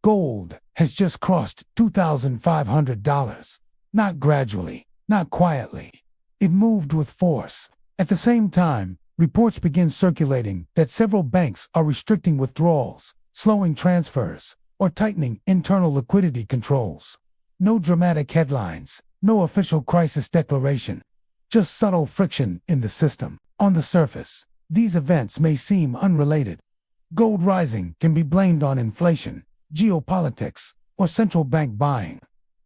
Gold has just crossed $2,500. Not gradually, not quietly. It moved with force. At the same time, reports begin circulating that several banks are restricting withdrawals, slowing transfers, or tightening internal liquidity controls. No dramatic headlines, no official crisis declaration, just subtle friction in the system. On the surface, these events may seem unrelated. Gold rising can be blamed on inflation, geopolitics, or central bank buying.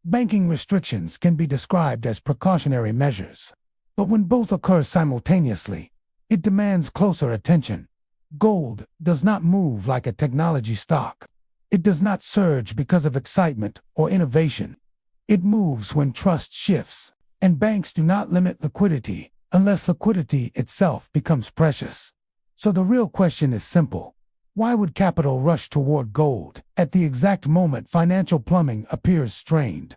Banking restrictions can be described as precautionary measures. But when both occur simultaneously, it demands closer attention. Gold does not move like a technology stock. It does not surge because of excitement or innovation. It moves when trust shifts, and banks do not limit liquidity unless liquidity itself becomes precious. So the real question is simple. Why would capital rush toward gold at the exact moment financial plumbing appears strained?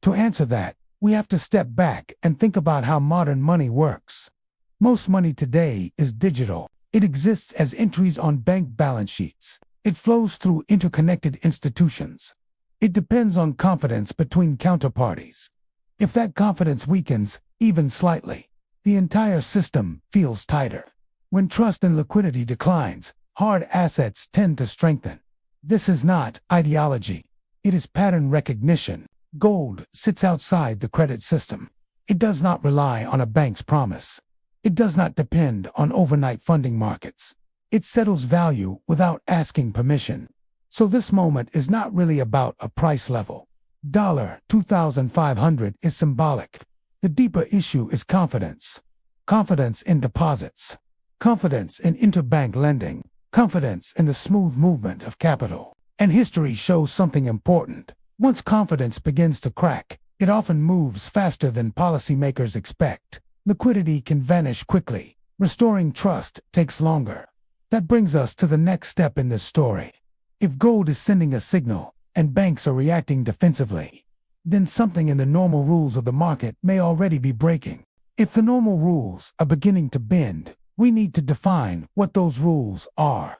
To answer that, we have to step back and think about how modern money works. Most money today is digital. It exists as entries on bank balance sheets. It flows through interconnected institutions. It depends on confidence between counterparties. If that confidence weakens, even slightly, the entire system feels tighter. When trust and liquidity declines, hard assets tend to strengthen. This is not ideology. It is pattern recognition. Gold sits outside the credit system. It does not rely on a bank's promise. It does not depend on overnight funding markets. It settles value without asking permission. So this moment is not really about a price level. $2,500 is symbolic. The deeper issue is confidence. Confidence in deposits. Confidence in interbank lending. Confidence in the smooth movement of capital. And history shows something important. Once confidence begins to crack, it often moves faster than policymakers expect. Liquidity can vanish quickly. Restoring trust takes longer. That brings us to the next step in this story. If gold is sending a signal, and banks are reacting defensively, then something in the normal rules of the market may already be breaking. If the normal rules are beginning to bend, we need to define what those rules are.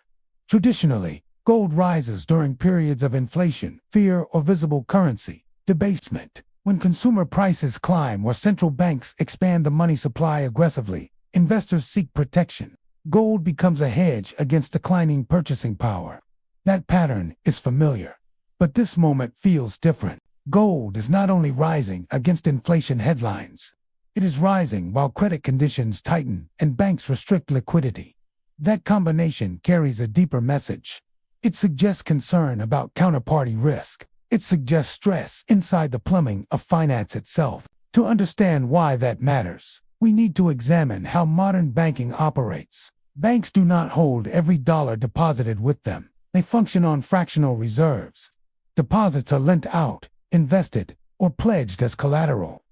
Traditionally, gold rises during periods of inflation, fear, or visible currency debasement. When consumer prices climb or central banks expand the money supply aggressively, investors seek protection. Gold becomes a hedge against declining purchasing power. That pattern is familiar. But this moment feels different. Gold is not only rising against inflation headlines. It is rising while credit conditions tighten and banks restrict liquidity. That combination carries a deeper message. It suggests concern about counterparty risk. It suggests stress inside the plumbing of finance itself. To understand why that matters, we need to examine how modern banking operates. Banks do not hold every dollar deposited with them. They function on fractional reserves. Deposits are lent out, invested, or pledged as collateral.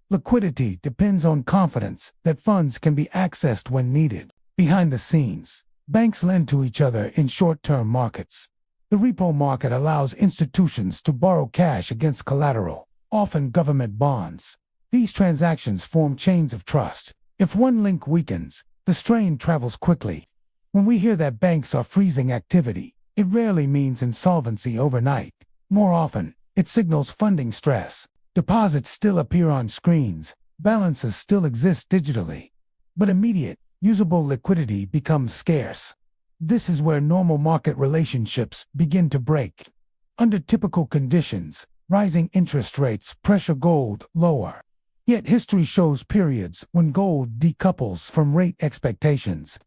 Liquidity depends on confidence that funds can be accessed when needed. Behind the scenes, banks lend to each other in short-term markets. The repo market allows institutions to borrow cash against collateral, often government bonds. These transactions form chains of trust. If one link weakens, the strain travels quickly. When we hear that banks are freezing activity, it rarely means insolvency overnight. More often, it signals funding stress. Deposits still appear on screens, balances still exist digitally. But immediate, usable liquidity becomes scarce. This is where normal market relationships begin to break. Under typical conditions, rising interest rates pressure gold lower. Yet history shows periods when gold decouples from rate expectations.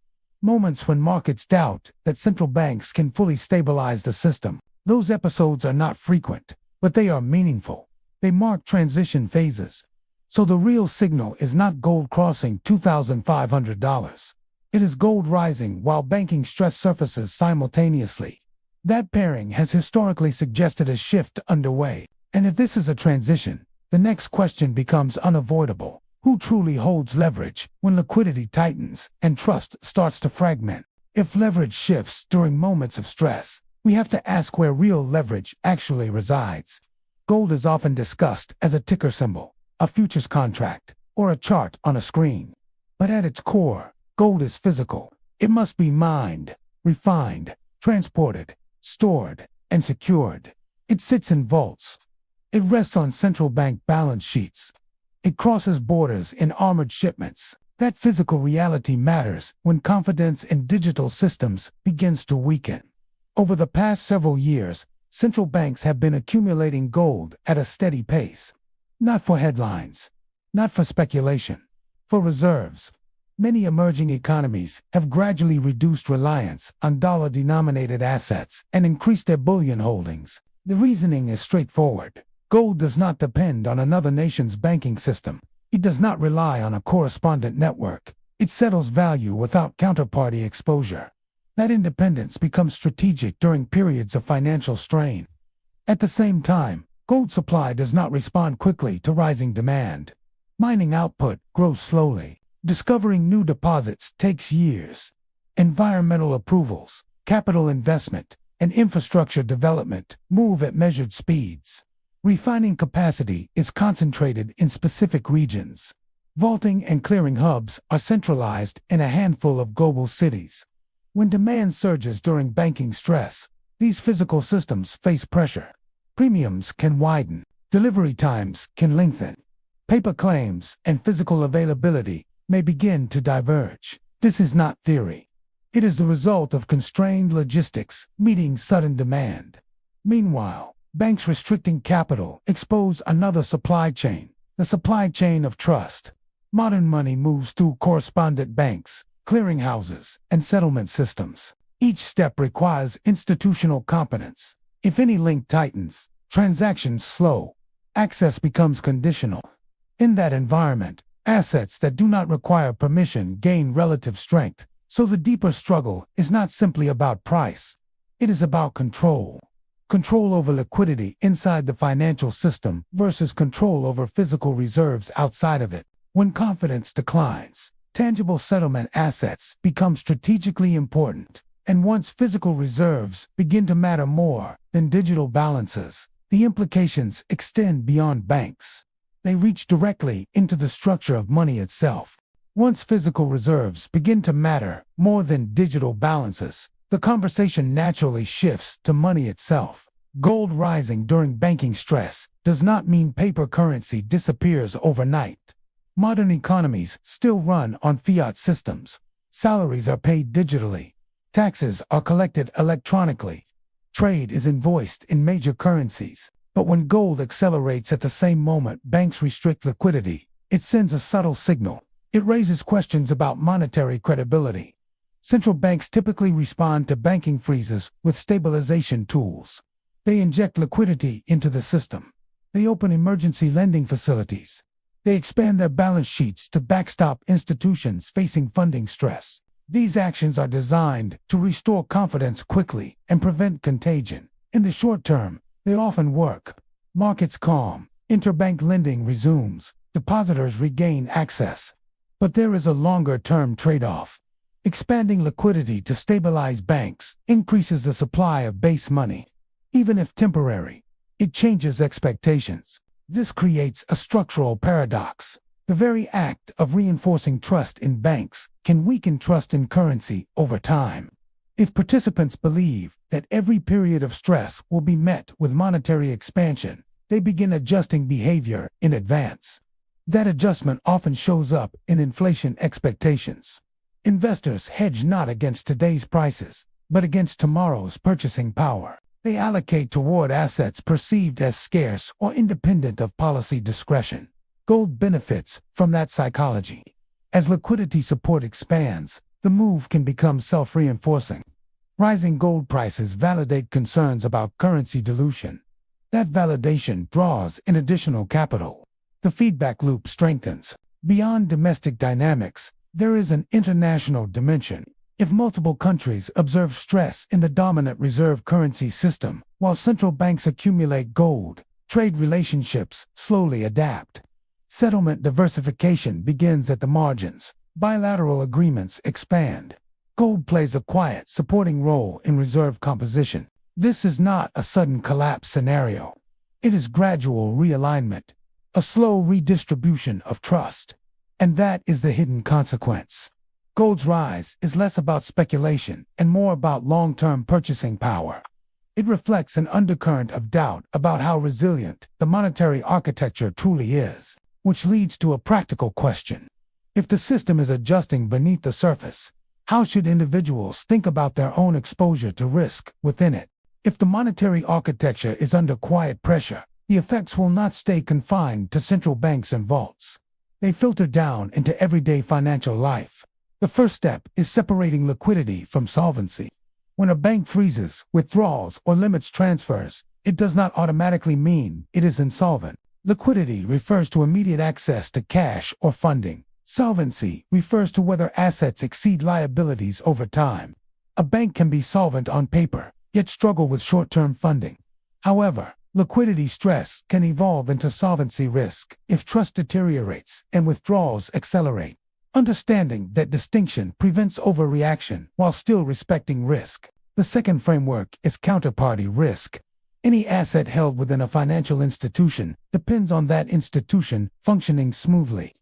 Moments when markets doubt that central banks can fully stabilize the system. Those episodes are not frequent, but they are meaningful. They mark transition phases. So the real signal is not gold crossing $2,500. It is gold rising while banking stress surfaces simultaneously. That pairing has historically suggested a shift underway. And if this is a transition, the next question becomes unavoidable. Who truly holds leverage when liquidity tightens and trust starts to fragment? If leverage shifts during moments of stress, we have to ask where real leverage actually resides. Gold is often discussed as a ticker symbol, a futures contract, or a chart on a screen. But at its core, gold is physical. It must be mined, refined, transported, stored, and secured. It sits in vaults. It rests on central bank balance sheets. It crosses borders in armored shipments. That physical reality matters when confidence in digital systems begins to weaken. Over the past several years, central banks have been accumulating gold at a steady pace. Not for headlines, not for speculation, for reserves. Many emerging economies have gradually reduced reliance on dollar-denominated assets and increased their bullion holdings. The reasoning is straightforward. Gold does not depend on another nation's banking system. It does not rely on a correspondent network. It settles value without counterparty exposure. That independence becomes strategic during periods of financial strain. At the same time, gold supply does not respond quickly to rising demand. Mining output grows slowly. Discovering new deposits takes years. Environmental approvals, capital investment, and infrastructure development move at measured speeds. Refining capacity is concentrated in specific regions. Vaulting and clearing hubs are centralized in a handful of global cities. When demand surges during banking stress, these physical systems face pressure. Premiums can widen, delivery times can lengthen. Paper claims and physical availability may begin to diverge. This is not theory. It is the result of constrained logistics meeting sudden demand. Meanwhile, banks restricting capital expose another supply chain, the supply chain of trust. Modern money moves through correspondent banks, clearinghouses, and settlement systems. Each step requires institutional competence. If any link tightens, transactions slow. Access becomes conditional. In that environment, assets that do not require permission gain relative strength. So the deeper struggle is not simply about price. It is about control. Control over liquidity inside the financial system versus control over physical reserves outside of it. When confidence declines, tangible settlement assets become strategically important. And once physical reserves begin to matter more than digital balances, the implications extend beyond banks. They reach directly into the structure of money itself. Once physical reserves begin to matter more than digital balances, the conversation naturally shifts to money itself. Gold rising during banking stress does not mean paper currency disappears overnight. Modern economies still run on fiat systems. Salaries are paid digitally. Taxes are collected electronically. Trade is invoiced in major currencies. But when gold accelerates at the same moment banks restrict liquidity, it sends a subtle signal. It raises questions about monetary credibility. Central banks typically respond to banking freezes with stabilization tools. They inject liquidity into the system. They open emergency lending facilities. They expand their balance sheets to backstop institutions facing funding stress. These actions are designed to restore confidence quickly and prevent contagion. In the short term, they often work. Markets calm, interbank lending resumes, depositors regain access. But there is a longer-term trade-off. Expanding liquidity to stabilize banks increases the supply of base money. Even if temporary, it changes expectations. This creates a structural paradox. The very act of reinforcing trust in banks can weaken trust in currency over time. If participants believe that every period of stress will be met with monetary expansion, they begin adjusting behavior in advance. That adjustment often shows up in inflation expectations. Investors hedge not against today's prices, but against tomorrow's purchasing power. They allocate toward assets perceived as scarce or independent of policy discretion. Gold benefits from that psychology. As liquidity support expands, the move can become self-reinforcing. Rising gold prices validate concerns about currency dilution. That validation draws in additional capital. The feedback loop strengthens. Beyond domestic dynamics, there is an international dimension. If multiple countries observe stress in the dominant reserve currency system, while central banks accumulate gold, trade relationships slowly adapt. Settlement diversification begins at the margins. Bilateral agreements expand. Gold plays a quiet, supporting role in reserve composition. This is not a sudden collapse scenario. It is gradual realignment, a slow redistribution of trust. And that is the hidden consequence. Gold's rise is less about speculation and more about long-term purchasing power. It reflects an undercurrent of doubt about how resilient the monetary architecture truly is, which leads to a practical question. If the system is adjusting beneath the surface, how should individuals think about their own exposure to risk within it? If the monetary architecture is under quiet pressure, the effects will not stay confined to central banks and vaults. They filter down into everyday financial life. The first step is separating liquidity from solvency. When a bank freezes, withdrawals, or limits transfers, it does not automatically mean it is insolvent. Liquidity refers to immediate access to cash or funding. Solvency refers to whether assets exceed liabilities over time. A bank can be solvent on paper, yet struggle with short-term funding. However, liquidity stress can evolve into solvency risk if trust deteriorates and withdrawals accelerate. Understanding that distinction prevents overreaction while still respecting risk. The second framework is counterparty risk. Any asset held within a financial institution depends on that institution functioning smoothly.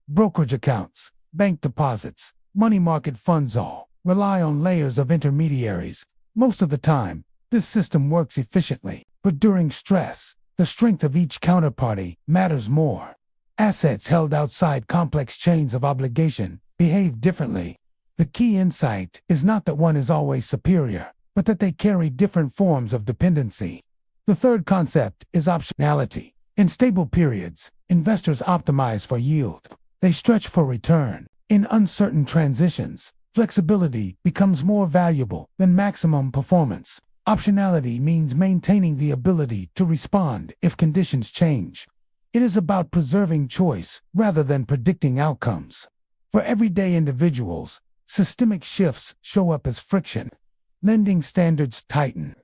Brokerage accounts, bank deposits, money market funds all rely on layers of intermediaries. Most of the time, this system works efficiently, but during stress, the strength of each counterparty matters more. Assets held outside complex chains of obligation behave differently. The key insight is not that one is always superior, but that they carry different forms of dependency. The third concept is optionality. In stable periods, investors optimize for yield. They stretch for return. In uncertain transitions, flexibility becomes more valuable than maximum performance. Optionality means maintaining the ability to respond if conditions change. It is about preserving choice rather than predicting outcomes. For everyday individuals, systemic shifts show up as friction. Lending standards tighten.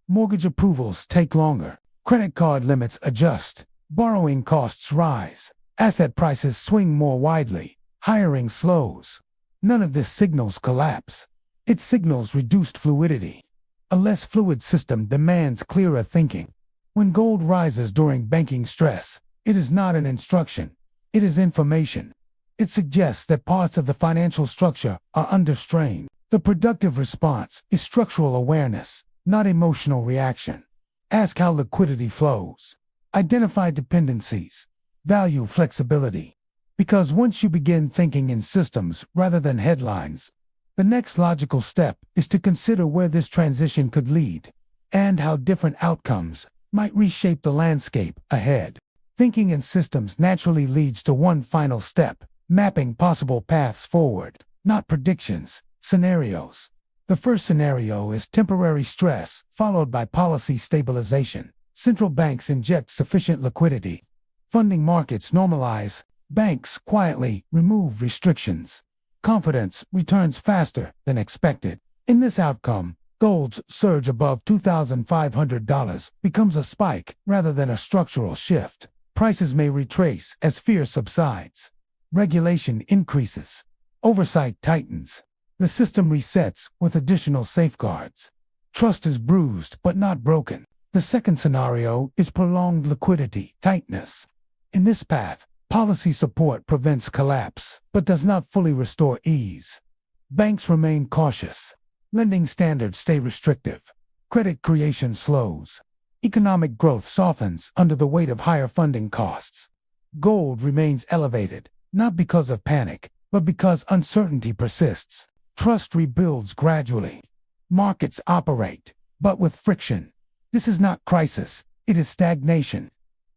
Mortgage approvals take longer. Credit card limits adjust. Borrowing costs rise. Asset prices swing more widely. Hiring slows. None of this signals collapse. It signals reduced fluidity. A less fluid system demands clearer thinking. When gold rises during banking stress, it is not an instruction. It is information. It suggests that parts of the financial structure are under strain. The productive response is structural awareness, not emotional reaction. Ask how liquidity flows. Identify dependencies. Value flexibility. Because once you begin thinking in systems rather than headlines, the next logical step is to consider where this transition could lead and how different outcomes might reshape the landscape ahead. Thinking in systems naturally leads to one final step, mapping possible paths forward, not predictions, scenarios. The first scenario is temporary stress, followed by policy stabilization. Central banks inject sufficient liquidity. Funding markets normalize. Banks quietly remove restrictions. Confidence returns faster than expected. In this outcome, gold's surge above $2,500 becomes a spike rather than a structural shift. Prices may retrace as fear subsides. Regulation increases. Oversight tightens. The system resets with additional safeguards. Trust is bruised but not broken. The second scenario is prolonged liquidity tightness. In this path, policy support prevents collapse, but does not fully restore ease. Banks remain cautious. Lending standards stay restrictive. Credit creation slows. Economic growth softens under the weight of higher funding costs. Gold remains elevated, not because of panic, but because uncertainty persists. Trust rebuilds gradually. Markets operate, but with friction. This is not crisis, it is stagnation.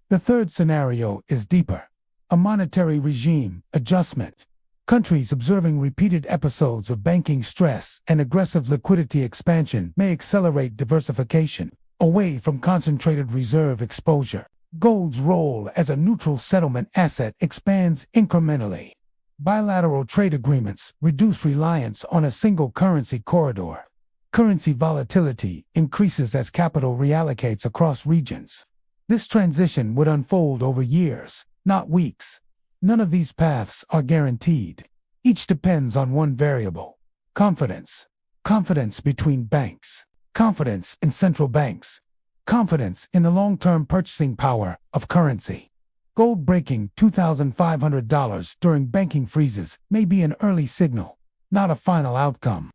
The third scenario is deeper. A monetary regime adjustment. Countries observing repeated episodes of banking stress and aggressive liquidity expansion may accelerate diversification away from concentrated reserve exposure. Gold's role as a neutral settlement asset expands incrementally. Bilateral trade agreements reduce reliance on a single currency corridor. Currency volatility increases as capital reallocates across regions. This transition would unfold over years, not weeks. None of these paths are guaranteed. Each depends on one variable: confidence. Confidence between banks. Confidence in central banks. Confidence in the long-term purchasing power of currency. Gold breaking $2,500 during banking freezes may be an early signal, not a final outcome.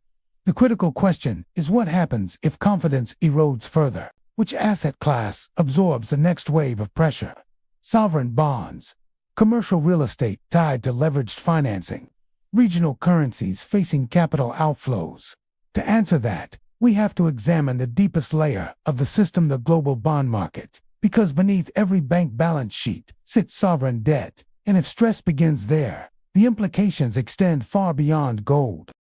The critical question is what happens if confidence erodes further? Which asset class absorbs the next wave of pressure? Sovereign bonds, commercial real estate tied to leveraged financing, regional currencies facing capital outflows. To answer that, we have to examine the deepest layer of the system, the global bond market, because beneath every bank balance sheet sits sovereign debt, and if stress begins there, the implications extend far beyond gold.